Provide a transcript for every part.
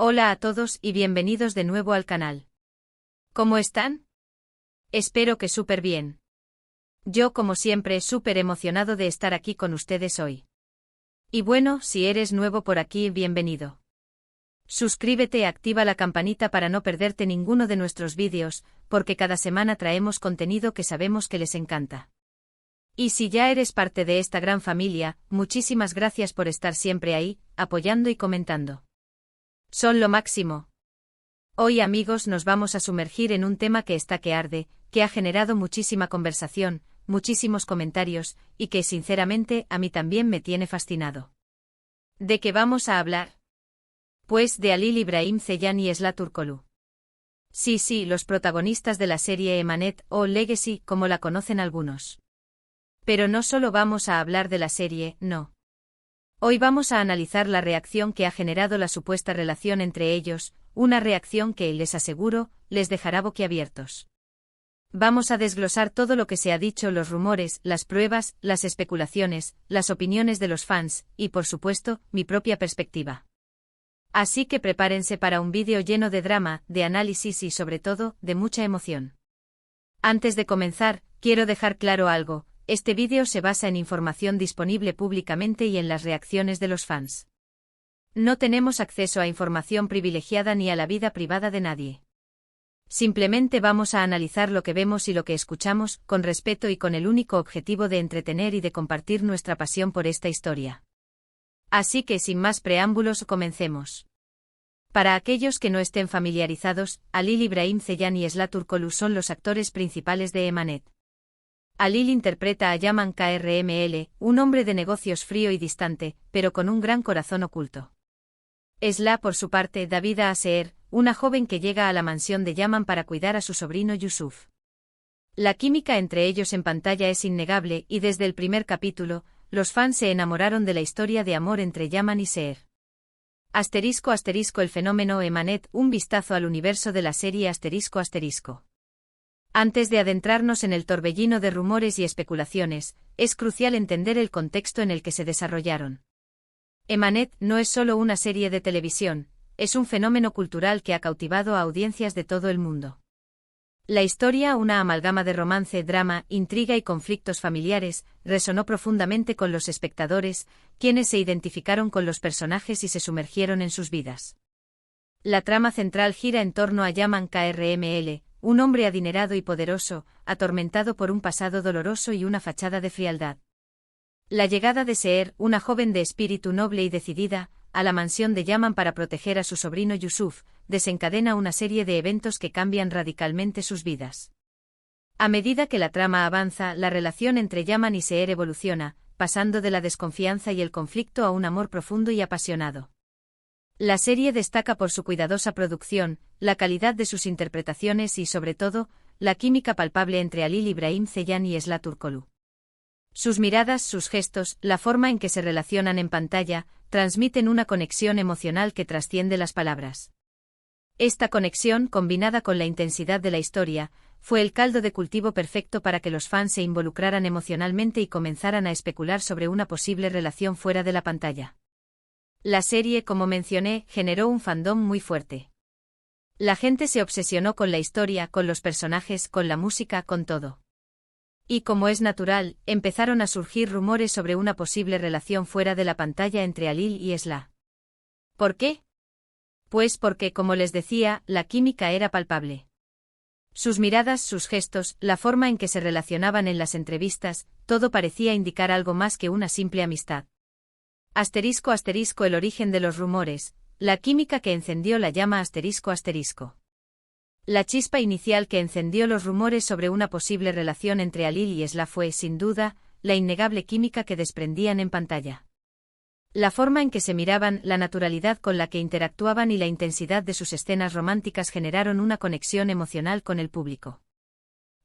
Hola a todos y bienvenidos de nuevo al canal. ¿Cómo están? Espero que súper bien. Yo, como siempre, súper emocionado de estar aquí con ustedes hoy. Y bueno, si eres nuevo por aquí, bienvenido. Suscríbete y activa la campanita para no perderte ninguno de nuestros vídeos, porque cada semana traemos contenido que sabemos que les encanta. Y si ya eres parte de esta gran familia, muchísimas gracias por estar siempre ahí, apoyando y comentando. Son lo máximo. Hoy, amigos, nos vamos a sumergir en un tema que está que arde, que ha generado muchísima conversación, muchísimos comentarios, y que sinceramente a mí también me tiene fascinado. ¿De qué vamos a hablar? Pues de Halil İbrahim Ceylan y Esla Turkoglu. Sí, los protagonistas de la serie Emanet o Legacy, como la conocen algunos. Pero no solo vamos a hablar de la serie, no. Hoy vamos a analizar la reacción que ha generado la supuesta relación entre ellos, una reacción que, les aseguro, les dejará boquiabiertos. Vamos a desglosar todo lo que se ha dicho, los rumores, las pruebas, las especulaciones, las opiniones de los fans, y por supuesto, mi propia perspectiva. Así que prepárense para un vídeo lleno de drama, de análisis y sobre todo, de mucha emoción. Antes de comenzar, quiero dejar claro algo. Este vídeo se basa en información disponible públicamente y en las reacciones de los fans. No tenemos acceso a información privilegiada ni a la vida privada de nadie. Simplemente vamos a analizar lo que vemos y lo que escuchamos, con respeto y con el único objetivo de entretener y de compartir nuestra pasión por esta historia. Así que sin más preámbulos, comencemos. Para aquellos que no estén familiarizados, Halil İbrahim Ceylan y Esla Turkoglu son los actores principales de Emanet. Halil interpreta a Yaman Krml, un hombre de negocios frío y distante, pero con un gran corazón oculto. Esla, por su parte, da vida a Seher, una joven que llega a la mansión de Yaman para cuidar a su sobrino Yusuf. La química entre ellos en pantalla es innegable y desde el primer capítulo, los fans se enamoraron de la historia de amor entre Yaman y Seher. *** El fenómeno Emanet, un vistazo al universo de la serie ***. Antes de adentrarnos en el torbellino de rumores y especulaciones, es crucial entender el contexto en el que se desarrollaron. Emanet no es solo una serie de televisión, es un fenómeno cultural que ha cautivado a audiencias de todo el mundo. La historia, una amalgama de romance, drama, intriga y conflictos familiares, resonó profundamente con los espectadores, quienes se identificaron con los personajes y se sumergieron en sus vidas. La trama central gira en torno a Yaman Krml, un hombre adinerado y poderoso, atormentado por un pasado doloroso y una fachada de frialdad. La llegada de Seher, una joven de espíritu noble y decidida, a la mansión de Yaman para proteger a su sobrino Yusuf, desencadena una serie de eventos que cambian radicalmente sus vidas. A medida que la trama avanza, la relación entre Yaman y Seher evoluciona, pasando de la desconfianza y el conflicto a un amor profundo y apasionado. La serie destaca por su cuidadosa producción, la calidad de sus interpretaciones y, sobre todo, la química palpable entre Halil İbrahim Ceylan y Esla Turkoglu. Sus miradas, sus gestos, la forma en que se relacionan en pantalla, transmiten una conexión emocional que trasciende las palabras. Esta conexión, combinada con la intensidad de la historia, fue el caldo de cultivo perfecto para que los fans se involucraran emocionalmente y comenzaran a especular sobre una posible relación fuera de la pantalla. La serie, como mencioné, generó un fandom muy fuerte. La gente se obsesionó con la historia, con los personajes, con la música, con todo. Y como es natural, empezaron a surgir rumores sobre una posible relación fuera de la pantalla entre Halil y Esla. ¿Por qué? Pues porque, como les decía, la química era palpable. Sus miradas, sus gestos, la forma en que se relacionaban en las entrevistas, todo parecía indicar algo más que una simple amistad. *** El origen de los rumores, la química que encendió la llama ***. La chispa inicial que encendió los rumores sobre una posible relación entre Halil y Esla fue, sin duda, la innegable química que desprendían en pantalla. La forma en que se miraban, la naturalidad con la que interactuaban y la intensidad de sus escenas románticas generaron una conexión emocional con el público.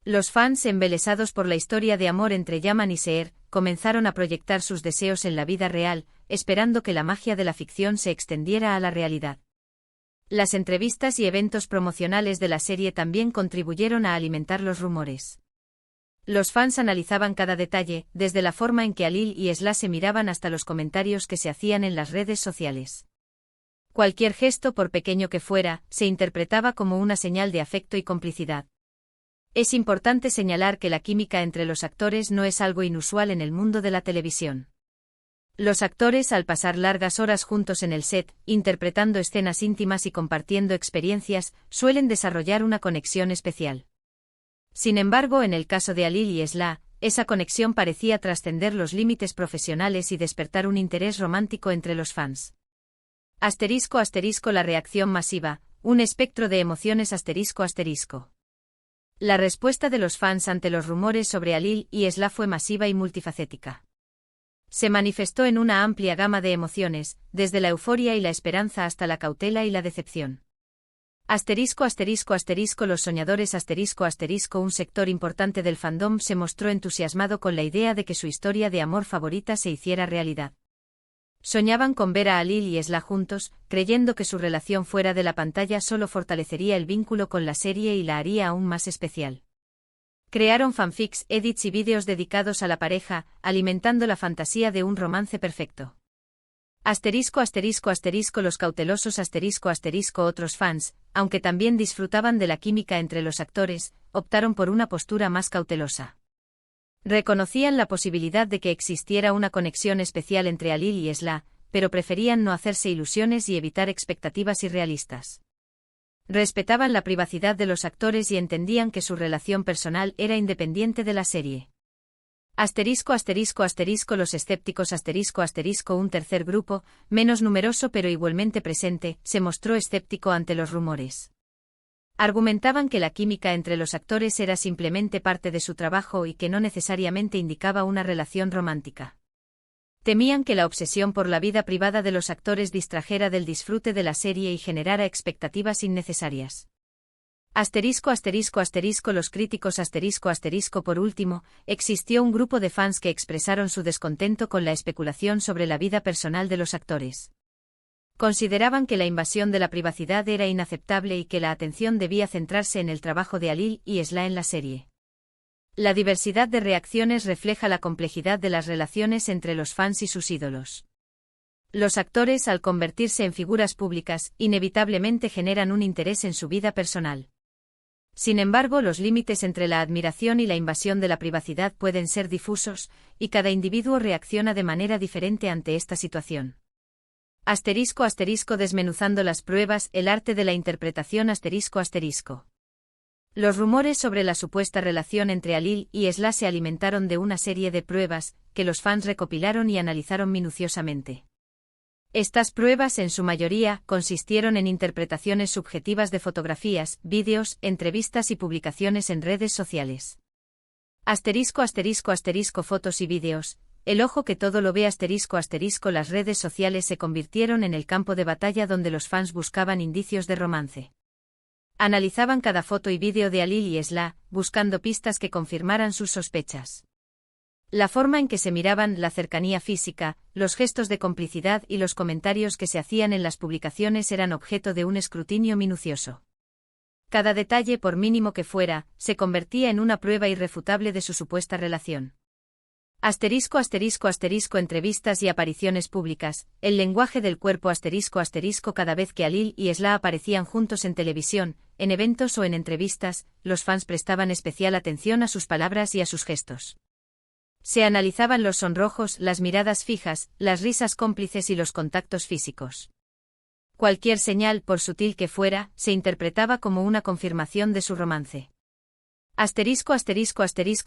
Los fans, embelesados por la historia de amor entre Yaman y Seher, comenzaron a proyectar sus deseos en la vida real, esperando que la magia de la ficción se extendiera a la realidad. Las entrevistas y eventos promocionales de la serie también contribuyeron a alimentar los rumores. Los fans analizaban cada detalle, desde la forma en que Halil y Esla se miraban hasta los comentarios que se hacían en las redes sociales. Cualquier gesto, por pequeño que fuera, se interpretaba como una señal de afecto y complicidad. Es importante señalar que la química entre los actores no es algo inusual en el mundo de la televisión. Los actores, al pasar largas horas juntos en el set, interpretando escenas íntimas y compartiendo experiencias, suelen desarrollar una conexión especial. Sin embargo, en el caso de Alil y Esla, esa conexión parecía trascender los límites profesionales y despertar un interés romántico entre los fans. *** La reacción masiva, un espectro de emociones ***. La respuesta de los fans ante los rumores sobre Alil y Esla fue masiva y multifacética. Se manifestó en una amplia gama de emociones, desde la euforia y la esperanza hasta la cautela y la decepción. Los soñadores un sector importante del fandom se mostró entusiasmado con la idea de que su historia de amor favorita se hiciera realidad. Soñaban con ver a Alil y Esla juntos, creyendo que su relación fuera de la pantalla solo fortalecería el vínculo con la serie y la haría aún más especial. Crearon fanfics, edits y vídeos dedicados a la pareja, alimentando la fantasía de un romance perfecto. Los cautelosos otros fans, aunque también disfrutaban de la química entre los actores, optaron por una postura más cautelosa. Reconocían la posibilidad de que existiera una conexión especial entre Alil y Esla, pero preferían no hacerse ilusiones y evitar expectativas irrealistas. Respetaban la privacidad de los actores y entendían que su relación personal era independiente de la serie. Los escépticos un tercer grupo, menos numeroso pero igualmente presente, se mostró escéptico ante los rumores. Argumentaban que la química entre los actores era simplemente parte de su trabajo y que no necesariamente indicaba una relación romántica. Temían que la obsesión por la vida privada de los actores distrajera del disfrute de la serie y generara expectativas innecesarias. Los críticos por último, existió un grupo de fans que expresaron su descontento con la especulación sobre la vida personal de los actores. Consideraban que la invasión de la privacidad era inaceptable y que la atención debía centrarse en el trabajo de Alil y Esla en la serie. La diversidad de reacciones refleja la complejidad de las relaciones entre los fans y sus ídolos. Los actores, al convertirse en figuras públicas, inevitablemente generan un interés en su vida personal. Sin embargo, los límites entre la admiración y la invasión de la privacidad pueden ser difusos, y cada individuo reacciona de manera diferente ante esta situación. Desmenuzando las pruebas, el arte de la interpretación ***. Los rumores sobre la supuesta relación entre Alil y Esla se alimentaron de una serie de pruebas, que los fans recopilaron y analizaron minuciosamente. Estas pruebas, en su mayoría, consistieron en interpretaciones subjetivas de fotografías, vídeos, entrevistas y publicaciones en redes sociales. Fotos y vídeos. El ojo que todo lo ve Las redes sociales se convirtieron en el campo de batalla donde los fans buscaban indicios de romance. Analizaban cada foto y vídeo de Alil y Esla, buscando pistas que confirmaran sus sospechas. La forma en que se miraban, la cercanía física, los gestos de complicidad y los comentarios que se hacían en las publicaciones eran objeto de un escrutinio minucioso. Cada detalle, por mínimo que fuera, se convertía en una prueba irrefutable de su supuesta relación. Entrevistas y apariciones públicas. El lenguaje del cuerpo cada vez que Alil y Esla aparecían juntos en televisión, en eventos o en entrevistas, los fans prestaban especial atención a sus palabras y a sus gestos. Se analizaban los sonrojos, las miradas fijas, las risas cómplices y los contactos físicos. Cualquier señal, por sutil que fuera, se interpretaba como una confirmación de su romance.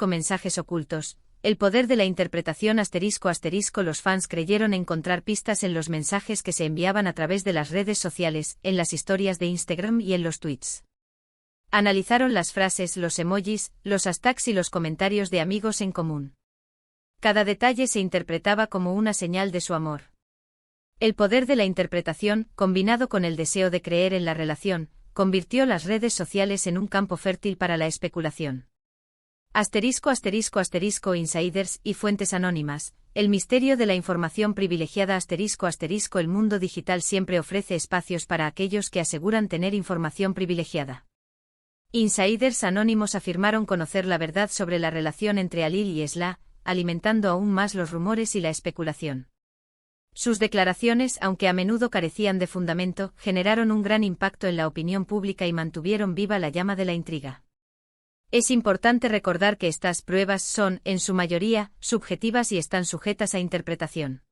Mensajes ocultos. El poder de la interpretación los fans creyeron encontrar pistas en los mensajes que se enviaban a través de las redes sociales, en las historias de Instagram y en los tweets. Analizaron las frases, los emojis, los hashtags y los comentarios de amigos en común. Cada detalle se interpretaba como una señal de su amor. El poder de la interpretación, combinado con el deseo de creer en la relación, convirtió las redes sociales en un campo fértil para la especulación. Insiders y fuentes anónimas. El misterio de la información privilegiada El mundo digital siempre ofrece espacios para aquellos que aseguran tener información privilegiada. Insiders anónimos afirmaron conocer la verdad sobre la relación entre Alil y Esla, alimentando aún más los rumores y la especulación. Sus declaraciones, aunque a menudo carecían de fundamento, generaron un gran impacto en la opinión pública y mantuvieron viva la llama de la intriga. Es importante recordar que estas pruebas son, en su mayoría, subjetivas y están sujetas a interpretación.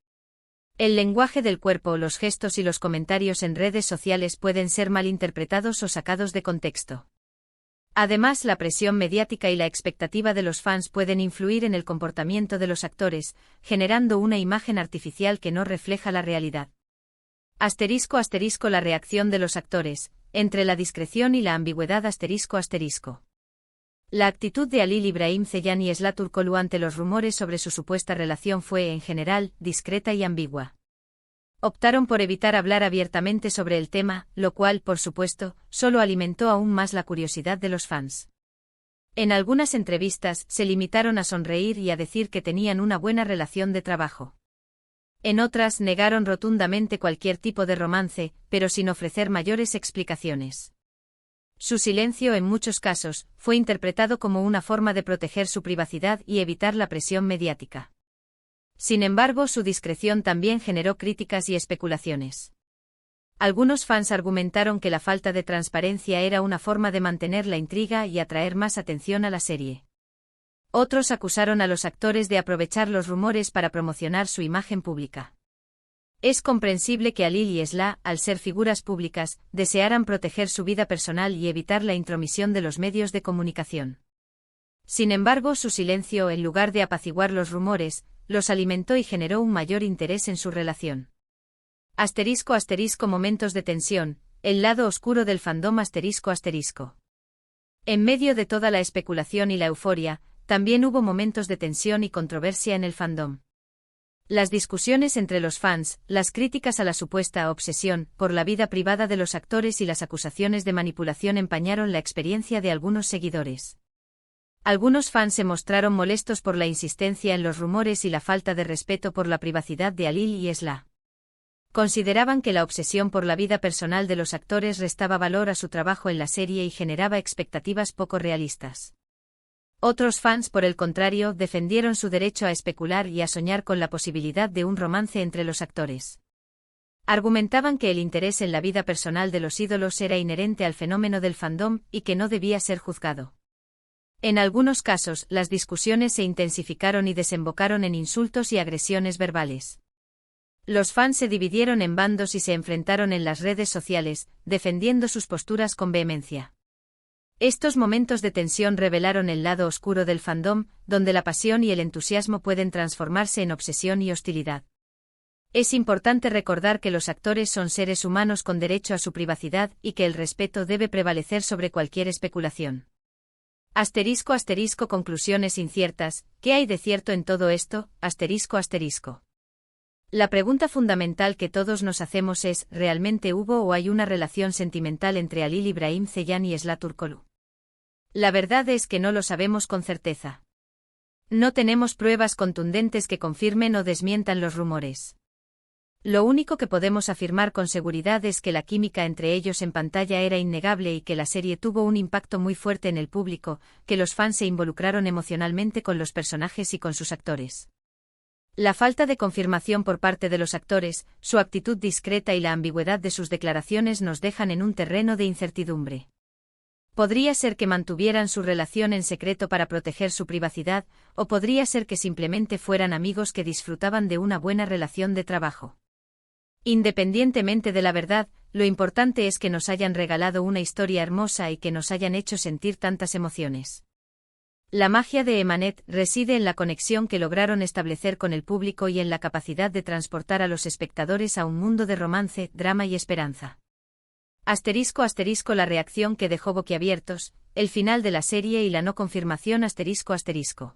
El lenguaje del cuerpo, los gestos y los comentarios en redes sociales pueden ser malinterpretados o sacados de contexto. Además, la presión mediática y la expectativa de los fans pueden influir en el comportamiento de los actores, generando una imagen artificial que no refleja la realidad. *** La reacción de los actores, entre la discreción y la ambigüedad ***. La actitud de Halil İbrahim Ceylan y Esla Turkoglu ante los rumores sobre su supuesta relación fue, en general, discreta y ambigua. Optaron por evitar hablar abiertamente sobre el tema, lo cual, por supuesto, solo alimentó aún más la curiosidad de los fans. En algunas entrevistas, se limitaron a sonreír y a decir que tenían una buena relación de trabajo. En otras, negaron rotundamente cualquier tipo de romance, pero sin ofrecer mayores explicaciones. Su silencio, en muchos casos, fue interpretado como una forma de proteger su privacidad y evitar la presión mediática. Sin embargo, su discreción también generó críticas y especulaciones. Algunos fans argumentaron que la falta de transparencia era una forma de mantener la intriga y atraer más atención a la serie. Otros acusaron a los actores de aprovechar los rumores para promocionar su imagen pública. Es comprensible que Halil y Esla, al ser figuras públicas, desearan proteger su vida personal y evitar la intromisión de los medios de comunicación. Sin embargo, su silencio, en lugar de apaciguar los rumores, los alimentó y generó un mayor interés en su relación. *** Momentos de tensión, el lado oscuro del fandom ***. En medio de toda la especulación y la euforia, también hubo momentos de tensión y controversia en el fandom. Las discusiones entre los fans, las críticas a la supuesta obsesión por la vida privada de los actores y las acusaciones de manipulación empañaron la experiencia de algunos seguidores. Algunos fans se mostraron molestos por la insistencia en los rumores y la falta de respeto por la privacidad de Halil y Esla. Consideraban que la obsesión por la vida personal de los actores restaba valor a su trabajo en la serie y generaba expectativas poco realistas. Otros fans, por el contrario, defendieron su derecho a especular y a soñar con la posibilidad de un romance entre los actores. Argumentaban que el interés en la vida personal de los ídolos era inherente al fenómeno del fandom y que no debía ser juzgado. En algunos casos, las discusiones se intensificaron y desembocaron en insultos y agresiones verbales. Los fans se dividieron en bandos y se enfrentaron en las redes sociales, defendiendo sus posturas con vehemencia. Estos momentos de tensión revelaron el lado oscuro del fandom, donde la pasión y el entusiasmo pueden transformarse en obsesión y hostilidad. Es importante recordar que los actores son seres humanos con derecho a su privacidad y que el respeto debe prevalecer sobre cualquier especulación. ***. Conclusiones inciertas. ¿Qué hay de cierto en todo esto? ***. La pregunta fundamental que todos nos hacemos es, ¿realmente hubo o hay una relación sentimental entre Halil İbrahim Ceylan y Esla Turkoglu? La verdad es que no lo sabemos con certeza. No tenemos pruebas contundentes que confirmen o desmientan los rumores. Lo único que podemos afirmar con seguridad es que la química entre ellos en pantalla era innegable y que la serie tuvo un impacto muy fuerte en el público, que los fans se involucraron emocionalmente con los personajes y con sus actores. La falta de confirmación por parte de los actores, su actitud discreta y la ambigüedad de sus declaraciones nos dejan en un terreno de incertidumbre. Podría ser que mantuvieran su relación en secreto para proteger su privacidad, o podría ser que simplemente fueran amigos que disfrutaban de una buena relación de trabajo. Independientemente de la verdad, lo importante es que nos hayan regalado una historia hermosa y que nos hayan hecho sentir tantas emociones. La magia de Emanet reside en la conexión que lograron establecer con el público y en la capacidad de transportar a los espectadores a un mundo de romance, drama y esperanza. ***. La reacción que dejó boquiabiertos, el final de la serie y la no confirmación ***.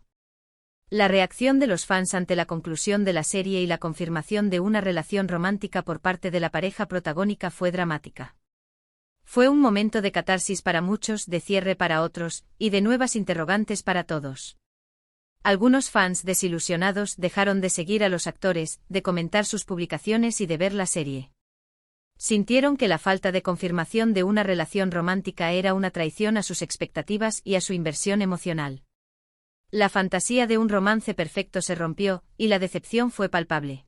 La reacción de los fans ante la conclusión de la serie y la confirmación de una relación romántica por parte de la pareja protagónica fue dramática. Fue un momento de catarsis para muchos, de cierre para otros, y de nuevas interrogantes para todos. Algunos fans desilusionados dejaron de seguir a los actores, de comentar sus publicaciones y de ver la serie. Sintieron que la falta de confirmación de una relación romántica era una traición a sus expectativas y a su inversión emocional. La fantasía de un romance perfecto se rompió, y la decepción fue palpable.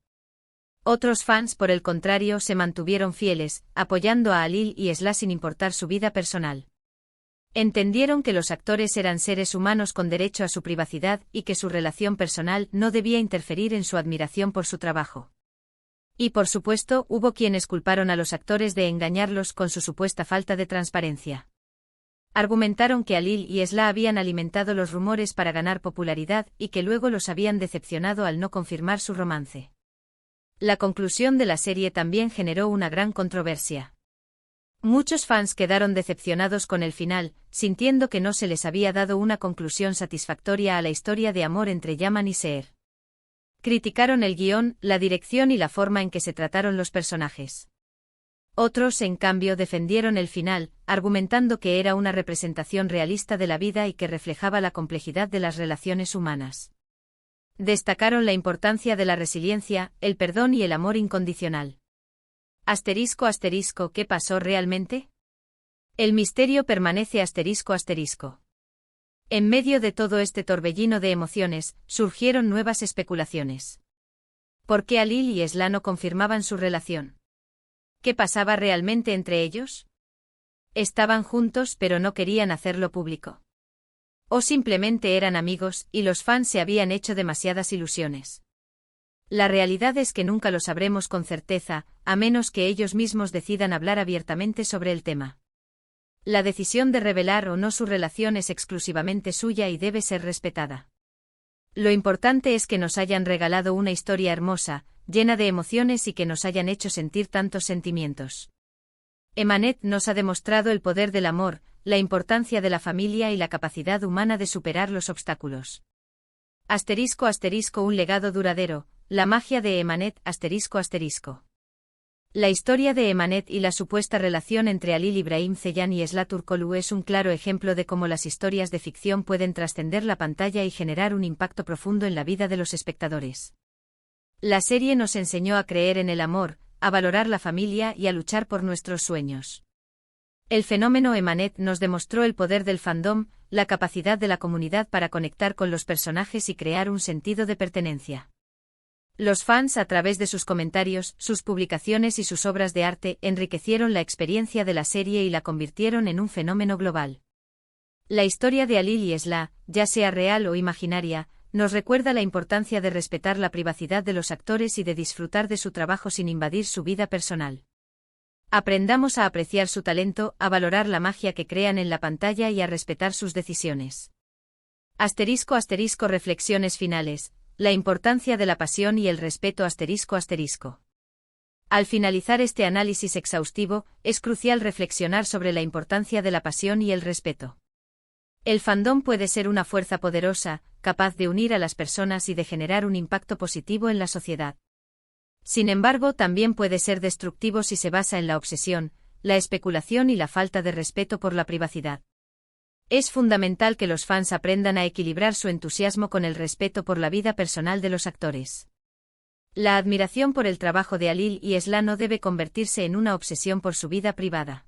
Otros fans, por el contrario, se mantuvieron fieles, apoyando a Alil y Esla sin importar su vida personal. Entendieron que los actores eran seres humanos con derecho a su privacidad y que su relación personal no debía interferir en su admiración por su trabajo. Y por supuesto, hubo quienes culparon a los actores de engañarlos con su supuesta falta de transparencia. Argumentaron que Alil y Esla habían alimentado los rumores para ganar popularidad y que luego los habían decepcionado al no confirmar su romance. La conclusión de la serie también generó una gran controversia. Muchos fans quedaron decepcionados con el final, sintiendo que no se les había dado una conclusión satisfactoria a la historia de amor entre Yaman y Seher. Criticaron el guión, la dirección y la forma en que se trataron los personajes. Otros, en cambio, defendieron el final, argumentando que era una representación realista de la vida y que reflejaba la complejidad de las relaciones humanas. Destacaron la importancia de la resiliencia, el perdón y el amor incondicional. ***, ¿qué pasó realmente? El misterio permanece ***. En medio de todo este torbellino de emociones, surgieron nuevas especulaciones. ¿Por qué Alil y Esla no confirmaban su relación? ¿Qué pasaba realmente entre ellos? ¿Estaban juntos pero no querían hacerlo público? ¿O simplemente eran amigos y los fans se habían hecho demasiadas ilusiones? La realidad es que nunca lo sabremos con certeza, a menos que ellos mismos decidan hablar abiertamente sobre el tema. La decisión de revelar o no su relación es exclusivamente suya y debe ser respetada. Lo importante es que nos hayan regalado una historia hermosa, llena de emociones y que nos hayan hecho sentir tantos sentimientos. Emanet nos ha demostrado el poder del amor, la importancia de la familia y la capacidad humana de superar los obstáculos. ***, un legado duradero, la magia de Emanet ***. La historia de Emanet y la supuesta relación entre Alil Ibrahim Ceylan y Esla Turkoglu es un claro ejemplo de cómo las historias de ficción pueden trascender la pantalla y generar un impacto profundo en la vida de los espectadores. La serie nos enseñó a creer en el amor, a valorar la familia y a luchar por nuestros sueños. El fenómeno Emanet nos demostró el poder del fandom, la capacidad de la comunidad para conectar con los personajes y crear un sentido de pertenencia. Los fans, a través de sus comentarios, sus publicaciones y sus obras de arte, enriquecieron la experiencia de la serie y la convirtieron en un fenómeno global. La historia de Alil y Esla, ya sea real o imaginaria, nos recuerda la importancia de respetar la privacidad de los actores y de disfrutar de su trabajo sin invadir su vida personal. Aprendamos a apreciar su talento, a valorar la magia que crean en la pantalla y a respetar sus decisiones. ***, reflexiones finales, la importancia de la pasión y el respeto ***. Al finalizar este análisis exhaustivo, es crucial reflexionar sobre la importancia de la pasión y el respeto. El fandom puede ser una fuerza poderosa, capaz de unir a las personas y de generar un impacto positivo en la sociedad. Sin embargo, también puede ser destructivo si se basa en la obsesión, la especulación y la falta de respeto por la privacidad. Es fundamental que los fans aprendan a equilibrar su entusiasmo con el respeto por la vida personal de los actores. La admiración por el trabajo de Alil y Esla no debe convertirse en una obsesión por su vida privada.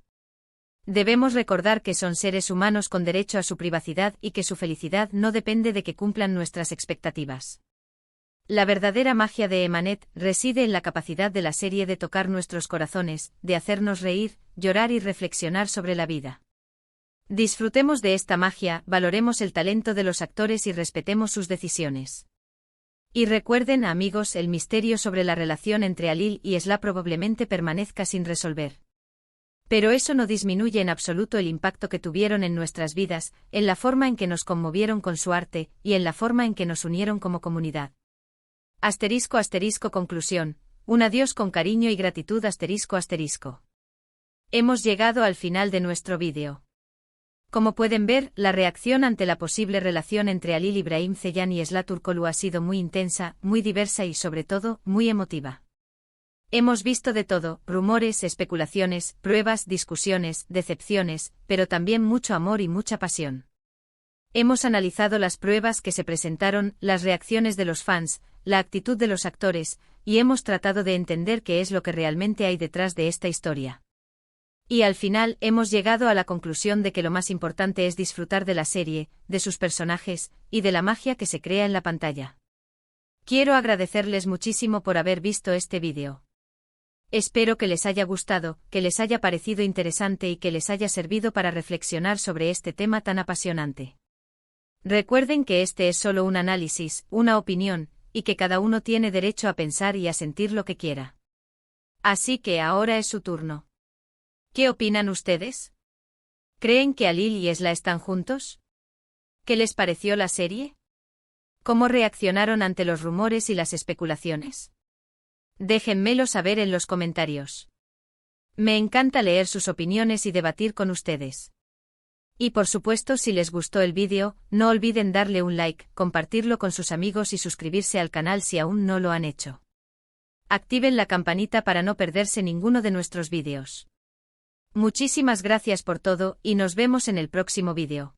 Debemos recordar que son seres humanos con derecho a su privacidad y que su felicidad no depende de que cumplan nuestras expectativas. La verdadera magia de Emanet reside en la capacidad de la serie de tocar nuestros corazones, de hacernos reír, llorar y reflexionar sobre la vida. Disfrutemos de esta magia, valoremos el talento de los actores y respetemos sus decisiones. Y recuerden, amigos, el misterio sobre la relación entre Alil y Esla probablemente permanezca sin resolver. Pero eso no disminuye en absoluto el impacto que tuvieron en nuestras vidas, en la forma en que nos conmovieron con su arte, y en la forma en que nos unieron como comunidad. ***, conclusión. Un adiós con cariño y gratitud ***. Hemos llegado al final de nuestro vídeo. Como pueden ver, la reacción ante la posible relación entre Alil Ibrahim Ceylan y Esla Turkoglu ha sido muy intensa, muy diversa y sobre todo, muy emotiva. Hemos visto de todo, rumores, especulaciones, pruebas, discusiones, decepciones, pero también mucho amor y mucha pasión. Hemos analizado las pruebas que se presentaron, las reacciones de los fans, la actitud de los actores, y hemos tratado de entender qué es lo que realmente hay detrás de esta historia. Y al final hemos llegado a la conclusión de que lo más importante es disfrutar de la serie, de sus personajes, y de la magia que se crea en la pantalla. Quiero agradecerles muchísimo por haber visto este vídeo. Espero que les haya gustado, que les haya parecido interesante y que les haya servido para reflexionar sobre este tema tan apasionante. Recuerden que este es solo un análisis, una opinión, y que cada uno tiene derecho a pensar y a sentir lo que quiera. Así que ahora es su turno. ¿Qué opinan ustedes? ¿Creen que Alil y Esla están juntos? ¿Qué les pareció la serie? ¿Cómo reaccionaron ante los rumores y las especulaciones? Déjenmelo saber en los comentarios. Me encanta leer sus opiniones y debatir con ustedes. Y por supuesto, si les gustó el vídeo, no olviden darle un like, compartirlo con sus amigos y suscribirse al canal si aún no lo han hecho. Activen la campanita para no perderse ninguno de nuestros vídeos. Muchísimas gracias por todo y nos vemos en el próximo vídeo.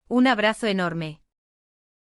Un abrazo enorme.